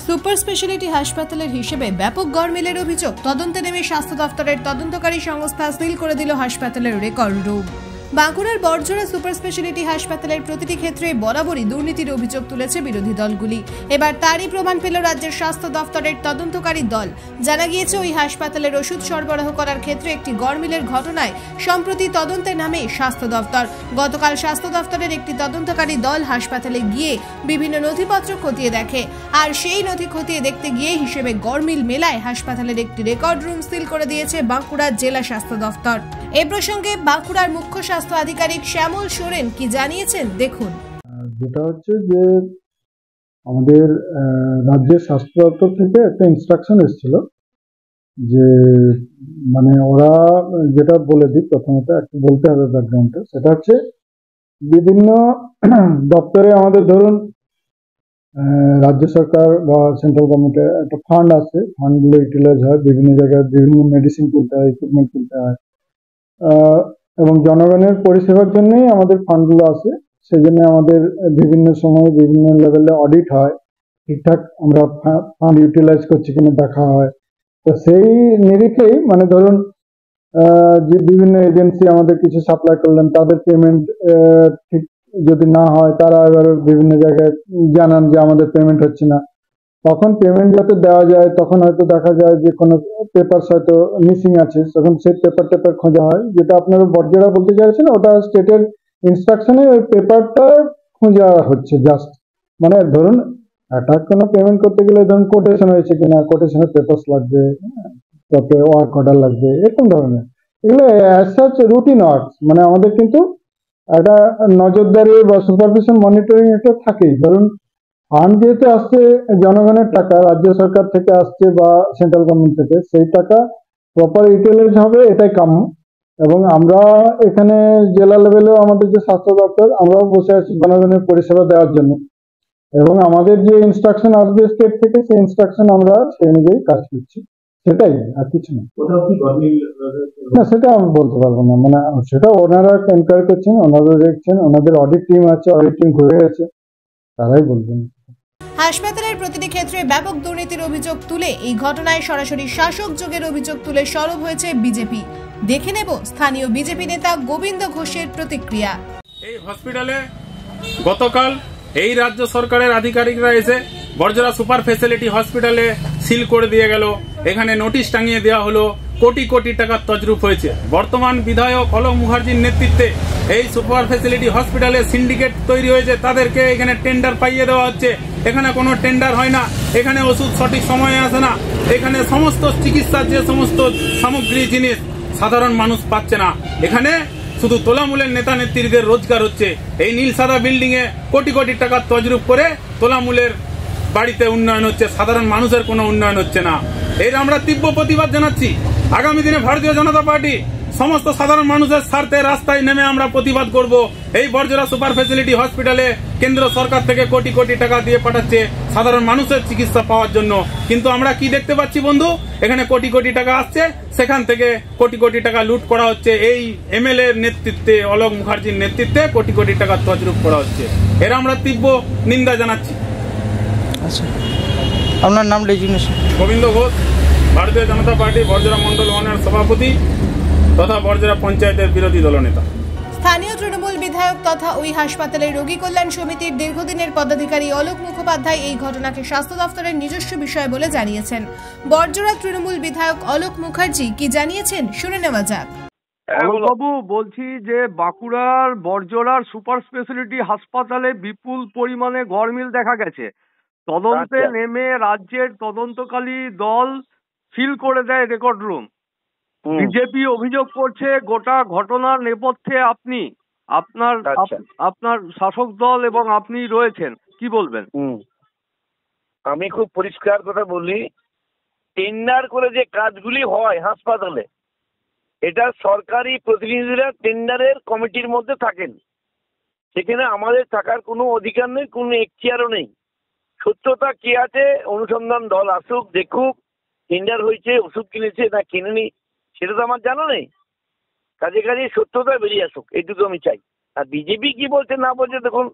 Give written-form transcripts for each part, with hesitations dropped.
Super speciality হাসপাতালের হিসেবে ব্যাপক গড়মিলের অভিযোগ। তদন্তে নেমে স্বাস্থ্য দফতরের তদন্তকারী সংস্থা সিল করে দিল হাসপাতালের রেকর্ড রুম। বাঁকুড়ার বড়জোড়া সুপার স্পেশালিটি হাসপাতালের প্রতিটি ক্ষেত্রে বরাবরই দুর্নীতির অভিযোগ তুলেছে বিরোধী দলগুলি। এবার তারই প্রমাণ পেল রাজ্যের স্বাস্থ্য দফতরের তদন্তকারী দল। জানা গিয়েছে, ওই হাসপাতালের ওষুধ সরবরাহ করার ক্ষেত্রে একটি গড়মিলের ঘটনায় সম্প্রতি তদন্তে নামে স্বাস্থ্য দফতর। গতকাল স্বাস্থ্য দফতরের একটি তদন্তকারী দল হাসপাতালে গিয়ে বিভিন্ন নথিপত্র খতিয়ে দেখে, আর সেই নথি খতিয়ে দেখতে গিয়ে হিসেবে গড়মিল মেলায় হাসপাতালের একটি রেকর্ড রুম সিল করে দিয়েছে বাঁকুড়া জেলা স্বাস্থ্য দফতর। এ প্রসঙ্গে বাঁকুড়ার মুখ্য স্বাস্থ্য আধিকারিক শ্যামল সোরেন কি জানিয়েছেন দেখুন। যেটা হচ্ছে যে আমাদের রাজ্যের স্বাস্থ্য দপ্তর থেকে একটা ইনস্ট্রাকশন এসেছিল যে মানে ওরা যেটা বলে দিই, প্রথমত একটু বলতে হবে ব্যাকগ্রাউন্ডটা। সেটা হচ্ছে বিভিন্ন দপ্তরে আমাদের ধরুন রাজ্য সরকার বা সেন্ট্রাল গভর্নমেন্টের একটা ফান্ড আছে, ফান্ডগুলো ইউটিলাইজ হয় বিভিন্ন জায়গায়, বিভিন্ন মেডিসিন কিনতে হয়, ইকুইপমেন্ট কিনতে হয়, এবং জনগণের পরিষেবার জন্যই আমাদের ফান্ডগুলো আছে। সেই জন্য আমাদের বিভিন্ন সময় বিভিন্ন লেভেলে অডিট হয়, ঠিকঠাক আমরা ফান্ড ইউটিলাইজ করছি কিনা দেখা হয়। তো সেই নিরিখেই মানে ধরুন যে বিভিন্ন এজেন্সি আমাদের কিছু সাপ্লাই করলেন, তাদের পেমেন্ট ঠিক যদি না হয়, তারা এবার বিভিন্ন জায়গায় জানান যে আমাদের পেমেন্ট হচ্ছে না। তখন পেমেন্ট যাতে দেওয়া যায়, তখন হয়তো দেখা যায় যে কোনো পেপারস হয়তো মিসিং আছে, তখন সেই পেপার খোঁজা হয়। যেটা আপনারা বর্জেরা বলতে চাইছেন, ওটা স্টেটের ইনস্ট্রাকশনে ওই পেপারটা খোঁজা হচ্ছে জাস্ট। মানে ধরুন একটা কোনো পেমেন্ট করতে গেলে ধরুন কোটেশন হয়েছে কিনা, কোটেশনের পেপারস লাগবে, তারপরে ওয়ার্ক অর্ডার লাগবে, এরকম ধরনের। এগুলো অ্যাজ সাচ রুটিন ওয়ার্কস, মানে আমাদের কিন্তু একটা নজরদারি বা সুপারভিশন মনিটরিং এটা থাকেই। ধরুন ফান্ড যেহেতু আসছে জনগণের টাকা, রাজ্য সরকার থেকে আসছে বা সেন্ট্রাল গভর্নমেন্ট থেকে, সেই টাকা প্রপার ইউটিলাইজ হবে, এটাই কাম্য। এবং আমরা এখানে জেলা লেভেলেও আমাদের যে স্বাস্থ্য দপ্তর, আমরাও বসে আছি জনগণের পরিষেবা দেওয়ার জন্য, এবং আমাদের যে ইনস্ট্রাকশন আসবে স্টেট থেকে, সেই ইনস্ট্রাকশন আমরা সেই অনুযায়ী কাজ করছি, সেটাই, আর কিছু না। না, সেটা আমি বলতে পারবো না, মানে সেটা ওনারা এনকোয়ারি করছেন, ওনারা দেখছেন, ওনাদের অডিট টিম আছে, অডিট টিম ঘুরে গেছে, তারাই বলবেন। হাসপাতালের প্রতিটি ক্ষেত্রে ব্যাপক দুর্নীতির অভিযোগ তুলে এই ঘটনায় সরাসরি শাসক যোগের অভিযোগ তুলে সরব হয়েছে বিজেপি। দেখে নেব স্থানীয় বিজেপি নেতা গোবিন্দ ঘোষের প্রতিক্রিয়া। এই হসপিটালে গতকাল এই রাজ্য সরকারের আধিকারিকরা এসে বড়জোড়া সুপার ফেসিলিটি হসপিটালে সিল করে দিয়ে গেল। এখানে নোটিশ টাঙিয়ে দেওয়া হলো, কোটি কোটি টাকার তজরুপ হয়েছে। বর্তমান বিধায়ক অলোক মুখার্জির নেতৃত্বে এই সুপার ফেসিলিটি হসপিটালে সিন্ডিকেট তৈরি হয়েছে, তাদেরকে এখানে টেন্ডার পাইয়ে দেওয়া হচ্ছে। এখানে কোনো টেন্ডার হয় না, এখানে ওষুধ সঠিক সময়ে আসে না, এখানে সমস্ত চিকিৎসার যে সমস্ত সামগ্রী জিনিস সাধারণ মানুষ পাচ্ছে না। এখানে শুধু তোলামূলের নেতা নেত্রীদের রোজগার হচ্ছে। এই নীল সাদা বিল্ডিং এ কোটি কোটি টাকার তজরুপ করে তোলামূলের বাড়িতে উন্নয়ন হচ্ছে, সাধারণ মানুষের কোনো উন্নয়ন হচ্ছে না। এর আমরা তীব্র প্রতিবাদ জানাচ্ছি। আগামী দিনে ভারতীয় জনতা পার্টি সমস্ত সাধারণ মানুষের স্বার্থে রাস্তায় নেমে আমরা প্রতিবাদ করব। এই বড়জোড়া সুপার ফেসিলিটি হসপিটালে কেন্দ্র সরকার থেকে কোটি কোটি টাকা দিয়ে পাঠাচ্ছে সাধারণ মানুষের চিকিৎসা পাওয়ার জন্য, কিন্তু আমরা কি দেখতে পাচ্ছি বন্ধু, এখানে কোটি কোটি টাকা আসছে, সেখান থেকে কোটি কোটি টাকা লুট করা হচ্ছে। এই এমএলএ এর নেতৃত্বে, অলোক মুখার্জির নেতৃত্বে কোটি কোটি টাকা তজরুপ করা হচ্ছে। এর আমরা তীব্র নিন্দা জানাচ্ছি। আচ্ছা, আপনার নাম রেজিগনেশন? গোবিন্দ ঘোষ, ভারতীয় জনতা পার্টি বড়জোড়া মন্ডল 1-এর সভাপতি তথা বড়জোড়া পঞ্চায়েতের বিরোধী দলনেতা। স্থানীয় তৃণমূল বিধায়ক তথা ওই হাসপাতালের রোগী কল্যাণ সমিতির দীর্ঘদিনের পদাধিকারী অলোক মুখোপাধ্যায় এই ঘটনাকে স্বাস্থ্য দফতরের নিজস্ব বিষয় বলে জানিয়েছেন। বড়জোড়া তৃণমূল বিধায়ক অলোক মুখার্জি কি জানিয়েছেন শুনে নেওয়া যাক। বাবু, বলছি যে বাঁকুড়ার বড়জোড়ার সুপার স্পেশালিটি হাসপাতালে বিপুল পরিমাণে গড়মিল দেখা গেছে। তদন্তে নেমে রাজ্যের তদন্তকারী দল সিল করে দেয় রেকর্ড রুম। বিজেপি অভিযোগ করছে গোটা ঘটনার নেপথ্যে আপনি, আপনার শাসক দল এবং আপনি রয়েছেন, কি বলবেন? আমি খুব পরিষ্কার কথা বলি, টেন্ডার করে যে কাজগুলি হয় হাসপাতালে, এটা সরকারি প্রতিনিধিরা টেন্ডারের কমিটির মধ্যে থাকেন, সেখানে আমাদের থাকার কোনো অধিকার নেই, কোনো এখতিয়ারও নেই। সত্যতা কি আছে অনুসন্ধান দল আসুক, দেখুক টেন্ডার হয়েছে, ওষুধ কিনেছে না কিনেনি, সেটা তো আমার জানা নেই। কাজে কাজে সত্যতা বেরিয়ে আসুক, এইটুকু আমি চাই। আর বিজেপি কি বলছে না বলছে দেখুন,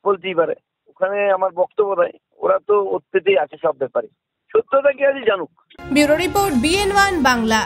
বলতেই পারে, ওখানে আমার বক্তব্য দেয়, ওরা তো ওর থেকেই আছে সব ব্যাপারে, সত্যতা কি আছে জানুক। Bureau report BN1 Bangla.